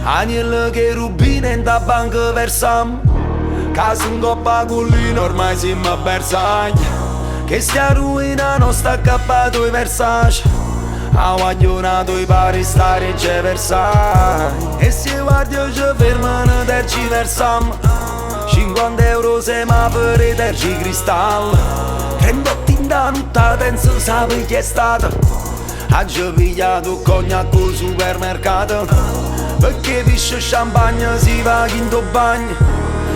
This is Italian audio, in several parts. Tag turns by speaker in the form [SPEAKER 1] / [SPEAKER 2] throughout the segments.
[SPEAKER 1] Agnello che rubina in da banca versam, casa in coppa collina ormai siamo a Bersaglia. Che stia ruina non sta accappato i Versace, a guaglionato i pari stare c'è Versailles. E se guardio ci fermano terci versam, 50 euro semafori terci cristallo. 38 in da notte penso sape chi è stato, ha già pigliato cognac al supermercato. Perché pisce champagne si va in tuo bagno,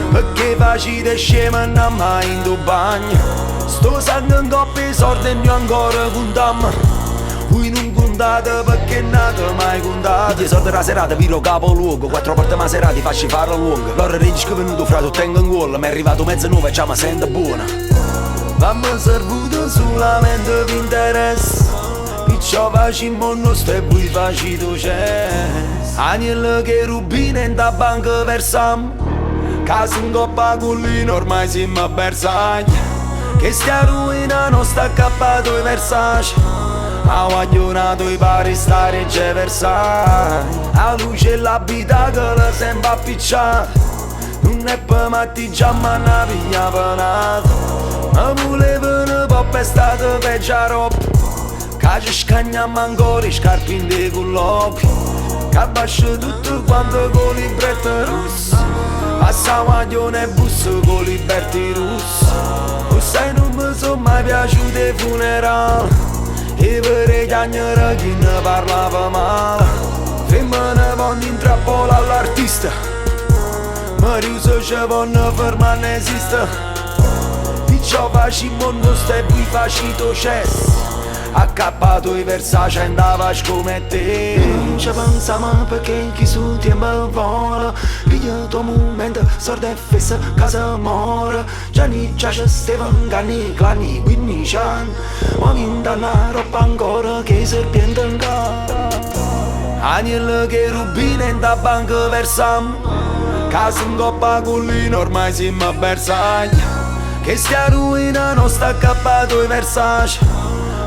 [SPEAKER 1] perché facite scema non mai in tuo bagno. Sto sangue in coppia sordi e non ancora contammo, voi non contate perché nato mai contate. Gli soldi della serata viro capoluogo, 4 porte maserati facci farlo lungo. L'ora regis che è venuto frato tengo in cuore, mi è arrivato mezzanotte e già mi sento buona. Mamma servuto solamente vi interessa, perciò facciamo il nostro e voi facito c'è. Agnello che rubina in da banca versam, casa in coppa collina ormai siamo a Bersaglia. Che stia ruina non sta accappato i Versace, ha guaglionato i pari stare c'è Versailles. La luce e l'abitacolo sempre appicciata, non è per matti già ma ne piglia penata. Ma volevano po' per stato peggio roba, che ci scagniamo ancora i scarpi in dei colloqui, che abbascia tutto quanto con libretto russo, passa guaglione e busso con liberti russo. O sai non mi sono mai piaciuti i funerali, e per i cagneri chi ne parlava male. Femmine vanno in trappola all'artista, ma riuso ci vanno fermare non esiste. Perciò facciamo il nostro e voi facito cesso, accappato i Versace andava come te. Non ci pensiamo perché chi su tempo vola, piglia tuo momento, sorda e fessa, casa mora. Gianni, Giace, Stefan, Ganni, Clani, Whitney, Chan, uomini danna roba ancora che serpiente in cara. Agnello che rubina in da banca versam, casa in coppa collina ormai siamo a Bersaglia. Che stia ruina non sta accappato i Versace,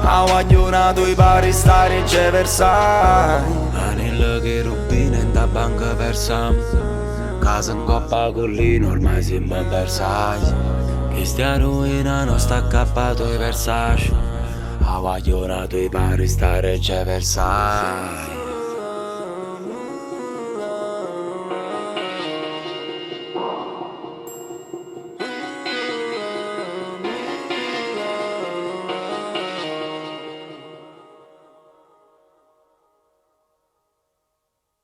[SPEAKER 1] ha guaglionato i pari stare c'è Versailles. Agnello che rubina in da banca versam, casa in coppa collina ormai siamo a Versailles. Che stia ruina non sta accappato i Versace, ha guaglionato i pari stare c'è Versailles.